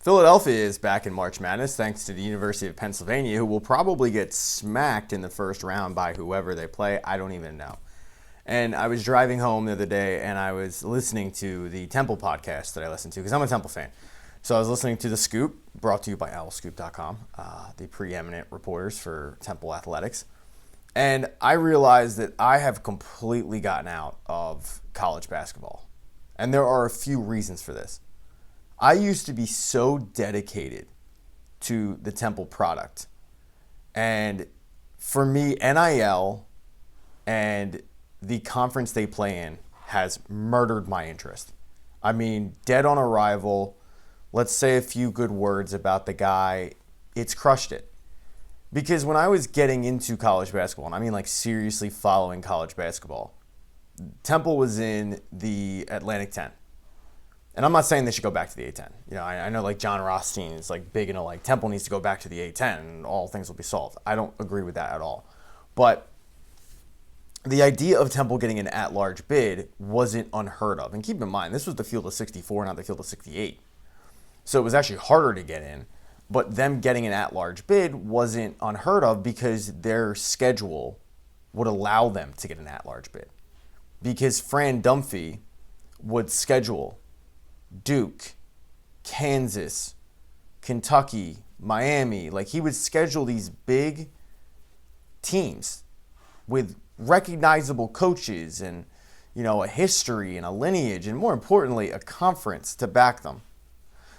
Philadelphia is back in March Madness thanks to the University of Pennsylvania, who will probably get smacked in the first round by whoever they play. I don't even know. And I was driving home the other day and I was listening to the Temple podcast that I listen to because I'm a Temple fan. So I was listening to The Scoop, brought to you by owlscoop.com, the preeminent reporters for Temple athletics. And I realized that I have completely gotten out of college basketball. And there are a few reasons for this. I used to be so dedicated to the Temple product. And for me, NIL and the conference they play in has murdered my interest. I mean, dead on arrival. Let's say a few good words about the guy. It's crushed it. Because when I was getting into college basketball, and I mean like seriously following college basketball, Temple was in the Atlantic 10. And I'm not saying they should go back to the A10. You know, I know like John Rothstein is like big into like Temple needs to go back to the A10 and all things will be solved. I don't agree with that at all. But the idea of Temple getting an at-large bid wasn't unheard of. And keep in mind, this was the field of 64, not the field of 68. So it was actually harder to get in. But them getting an at-large bid wasn't unheard of because their schedule would allow them to get an at-large bid. Because Fran Dunphy would schedule Duke, Kansas, Kentucky, Miami. Like he would schedule these big teams with recognizable coaches and, you know, a history and a lineage and more importantly, a conference to back them.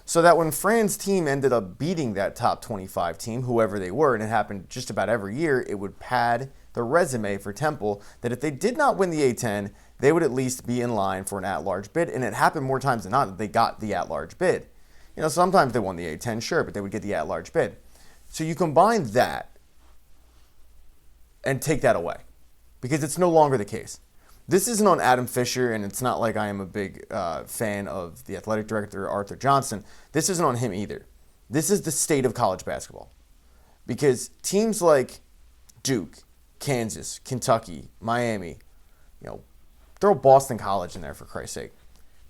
So that when Fran's team ended up beating that top 25 team, whoever they were, and it happened just about every year, it would pad the resume for Temple that if they did not win the A10, they would at least be in line for an at-large bid. And it happened more times than not that they got the at-large bid. You know, sometimes they won the A10, sure, but they would get the at-large bid. So you combine that and take that away because it's no longer the case. This isn't on Adam Fisher, and it's not like I am a big fan of the athletic director, Arthur Johnson. This isn't on him either. This is the state of college basketball. Because teams like Duke, Kansas, Kentucky, Miami, you know, throw Boston College in there for Christ's sake.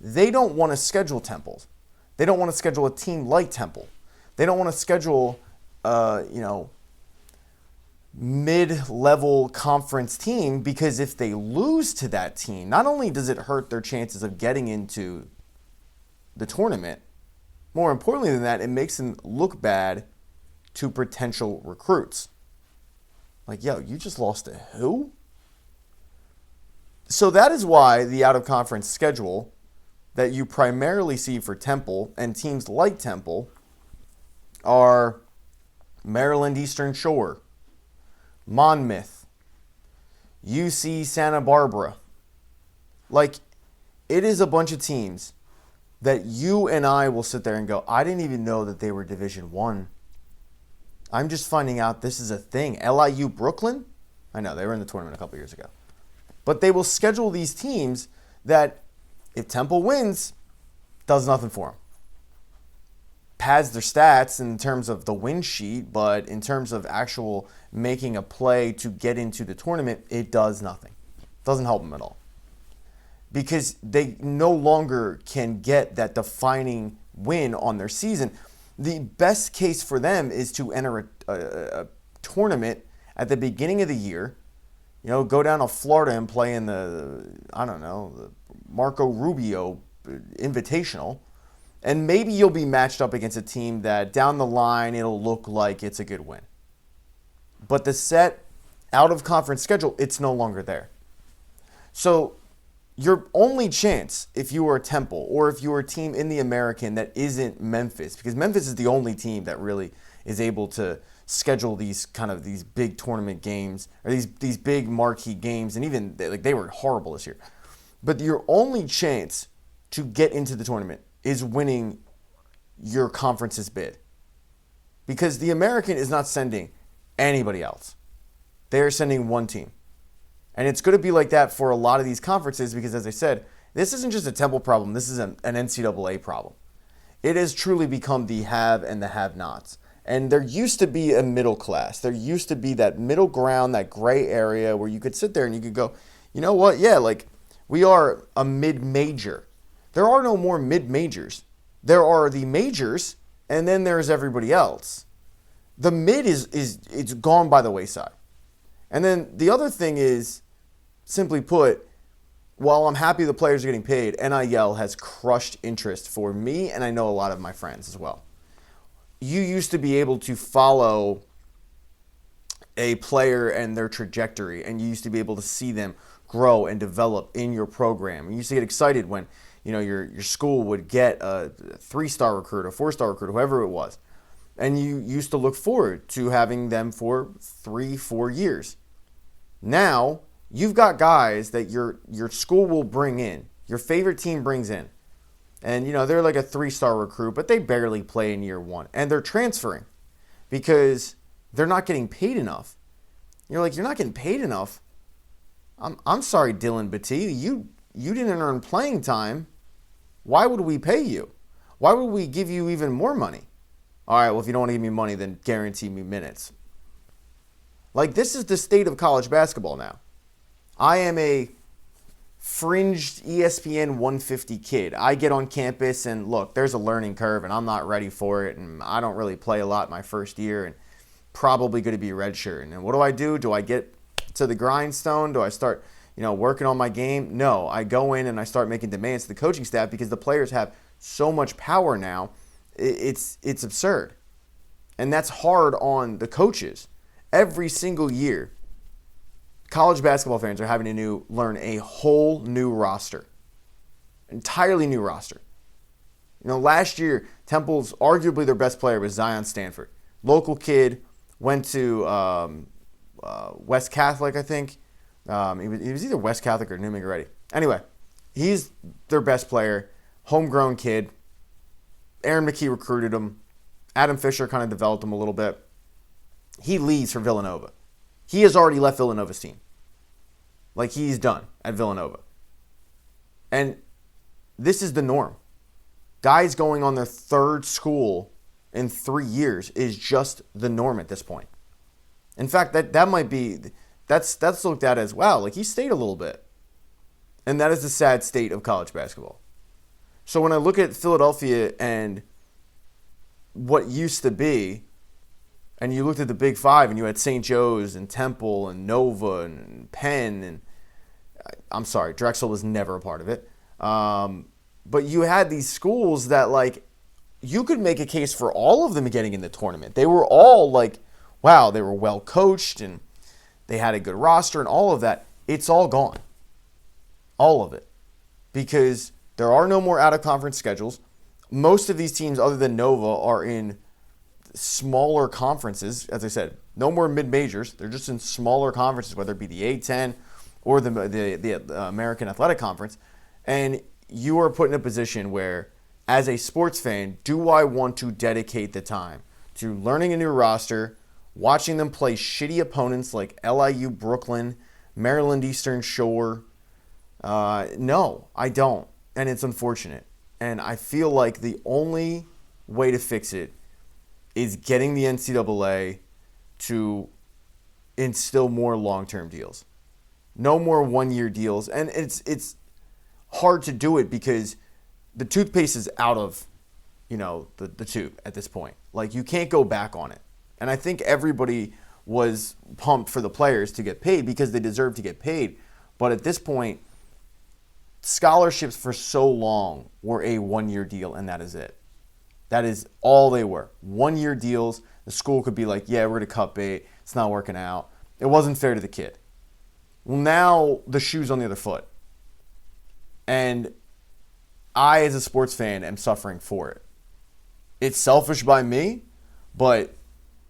They don't want to schedule Temples. They don't want to schedule a team like Temple. They don't want to schedule, mid-level conference team because if they lose to that team, not only does it hurt their chances of getting into the tournament, more importantly than that, it makes them look bad to potential recruits. Like, yo, you just lost to who? So that is why the out-of-conference schedule that you primarily see for Temple and teams like Temple are Maryland Eastern Shore, Monmouth, UC Santa Barbara. Like, it is a bunch of teams that you and I will sit there and go, I didn't even know that they were Division I. I'm just finding out this is a thing. LIU Brooklyn? I know, they were in the tournament a couple years ago. But they will schedule these teams that, if Temple wins, does nothing for them. Pads their stats in terms of the win sheet, but in terms of actual making a play to get into the tournament, it does nothing. Doesn't help them at all. Because they no longer can get that defining win on their season. The best case for them is to enter a tournament at the beginning of the year. You know, go down to Florida and play in the Marco Rubio Invitational. And maybe you'll be matched up against a team that down the line it'll look like it's a good win. But the set out-of-conference schedule, it's no longer there. So your only chance if you are a Temple or if you are a team in the American that isn't Memphis, because Memphis is the only team that really is able to schedule these big tournament games or these big marquee games, and even they were horrible this year. But your only chance to get into the tournament is winning your conference's bid. Because the American is not sending anybody else. They're sending one team. And it's going to be like that for a lot of these conferences because, as I said, this isn't just a Temple problem. This is an NCAA problem. It has truly become the have and the have-nots. And there used to be a middle class. There used to be that middle ground, that gray area where you could sit there and you could go, you know what? Yeah, like we are a mid-major. There are no more mid-majors. There are the majors, And then there's everybody else. The mid is it's gone by the wayside. And then the other thing is, simply put, while I'm happy the players are getting paid, NIL has crushed interest for me, and I know a lot of my friends as well. You used to be able to follow a player and their trajectory, and you used to be able to see them grow and develop in your program. You used to get excited when your school would get a 3-star recruit, a 4-star recruit, whoever it was. And you used to look forward to having them for 3-4 years. Now, you've got guys that your school will bring in, your favorite team brings in. And, they're like a 3-star recruit, but they barely play in year 1. And they're transferring because they're not getting paid enough. You're like, you're not getting paid enough? I'm sorry, Dylan Battie. You didn't earn playing time. Why would we pay you? Why would we give you even more money? All right, well, if you don't want to give me money, then guarantee me minutes. Like, this is the state of college basketball now. I am a fringed ESPN 150 kid. I get on campus and look, there's a learning curve and I'm not ready for it. And I don't really play a lot my first year and probably going to be a redshirt. And what do? Do I get to the grindstone? Do I start, working on my game? No, I go in and I start making demands to the coaching staff because the players have so much power now. It's absurd. And that's hard on the coaches. Every single year, college basketball fans are having to learn a whole new roster. Entirely new roster. Last year, Temple's arguably their best player was Zion Stanford. Local kid, went to West Catholic, I think. He was either West Catholic or New McGrady. Anyway, he's their best player. Homegrown kid. Aaron McKee recruited him. Adam Fisher kind of developed him a little bit. He leaves for Villanova. He has already left Villanova's team. Like, he's done at Villanova. And this is the norm. Guys going on their 3rd school in 3 years is just the norm at this point. In fact, that might be, that's looked at as, wow, like he stayed a little bit. And that is the sad state of college basketball. So when I look at Philadelphia and what used to be, and you looked at the Big Five and you had St. Joe's and Temple and Nova and Penn and, I'm sorry, Drexel was never a part of it. But you had these schools that, like, you could make a case for all of them getting in the tournament. They were all like, wow, they were well coached and they had a good roster and all of that. It's all gone. All of it. Because there are no more out-of-conference schedules. Most of these teams, other than Nova, are in smaller conferences. As I said, no more mid-majors. They're just in smaller conferences, whether it be the A-10 or the American Athletic Conference. And you are put in a position where, as a sports fan, do I want to dedicate the time to learning a new roster, watching them play shitty opponents like LIU Brooklyn, Maryland Eastern Shore? No, I don't. And it's unfortunate. And I feel like the only way to fix it is getting the NCAA to instill more long-term deals. No more one-year deals. And it's hard to do it because the toothpaste is out of, the tube at this point. Like, you can't go back on it. And I think everybody was pumped for the players to get paid because they deserve to get paid. But at this point, scholarships for so long were a one-year deal, and that is it. That is all they were. One-year deals. The school could be like, yeah, we're going to cut bait. It's not working out. It wasn't fair to the kid. Well, now the shoe's on the other foot. And I, as a sports fan, am suffering for it. It's selfish by me, but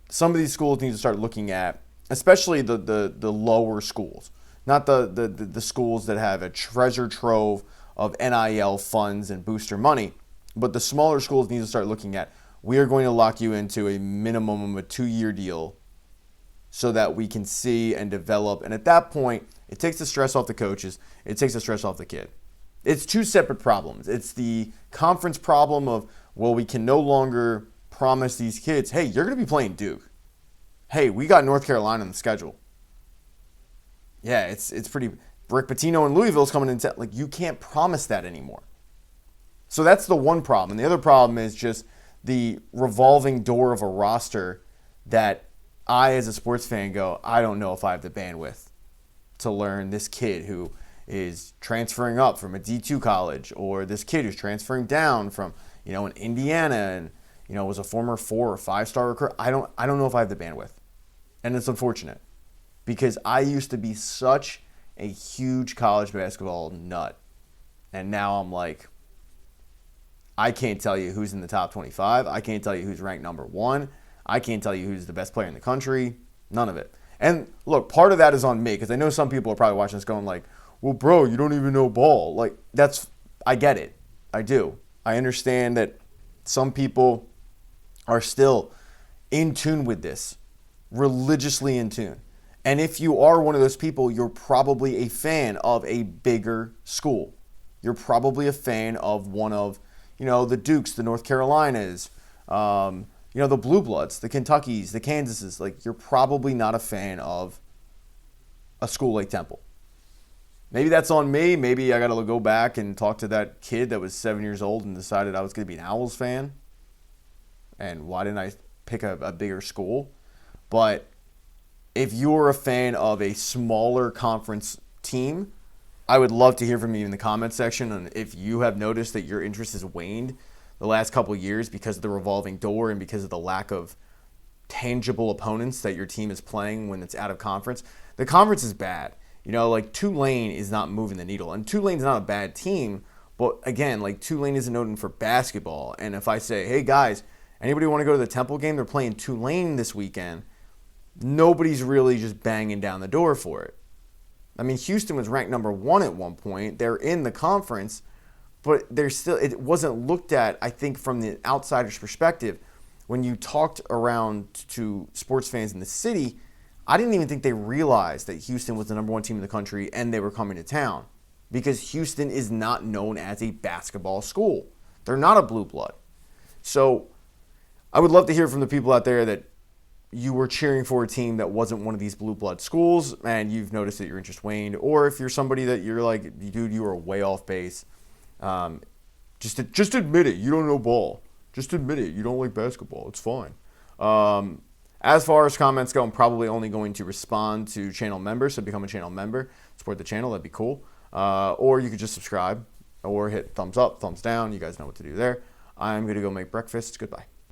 some of these schools need to start looking at, especially the lower schools, not the schools that have a treasure trove of NIL funds and booster money, but the smaller schools need to start looking at, we are going to lock you into a minimum of a 2-year deal so that we can see and develop. And at that point, it takes the stress off the coaches. It takes the stress off the kid. It's two separate problems. It's the conference problem of, well, we can no longer promise these kids, hey, you're going to be playing Duke. Hey, we got North Carolina on the schedule. Yeah, it's pretty. Rick Pitino and Louisville's coming in. Like, you can't promise that anymore. So that's the one problem. And the other problem is just the revolving door of a roster that I, as a sports fan, go, I don't know if I have the bandwidth to learn this kid who is transferring up from a D2 college, or this kid who's transferring down from, in Indiana and, was a former 4 or 5-star recruit. I don't know if I have the bandwidth. And it's unfortunate because I used to be such a huge college basketball nut. And now I'm like, I can't tell you who's in the top 25. I can't tell you who's ranked number 1. I can't tell you who's the best player in the country. None of it. And look, part of that is on me because I know some people are probably watching this going like, well, bro, you don't even know ball. Like, I get it. I do. I understand that some people are still in tune with this, religiously in tune. And if you are one of those people, you're probably a fan of a bigger school. You're probably a fan of one of, the Dukes, the North Carolinas, the Blue Bloods, the Kentuckys, the Kansases. Like, you're probably not a fan of a school like Temple. Maybe that's on me. Maybe I got to go back and talk to that kid that was 7 years old and decided I was going to be an Owls fan. And why didn't I pick a bigger school? But if you're a fan of a smaller conference team, I would love to hear from you in the comment section. And if you have noticed that your interest has waned the last couple of years because of the revolving door and because of the lack of tangible opponents that your team is playing when it's out of conference, the conference is bad. Like Tulane is not moving the needle. And Tulane's not a bad team. But again, like Tulane isn't known for basketball. And if I say, hey guys, anybody want to go to the Temple game? They're playing Tulane this weekend. Nobody's really just banging down the door for it. I mean, Houston was ranked number 1 at one point. They're in the conference, but it wasn't looked at, I think, from the outsider's perspective. When you talked around to sports fans in the city, I didn't even think they realized that Houston was the number 1 team in the country and they were coming to town because Houston is not known as a basketball school. They're not a blue blood. So I would love to hear from the people out there that you were cheering for a team that wasn't one of these blue blood schools and you've noticed that your interest waned, or if you're somebody that you're like, dude, you were way off base. Just admit it. You don't know ball. Just admit it. You don't like basketball. It's fine. As far as comments go, I'm probably only going to respond to channel members. So become a channel member, support the channel. That'd be cool. Or you could just subscribe or hit thumbs up, thumbs down. You guys know what to do there. I'm going to go make breakfast. Goodbye.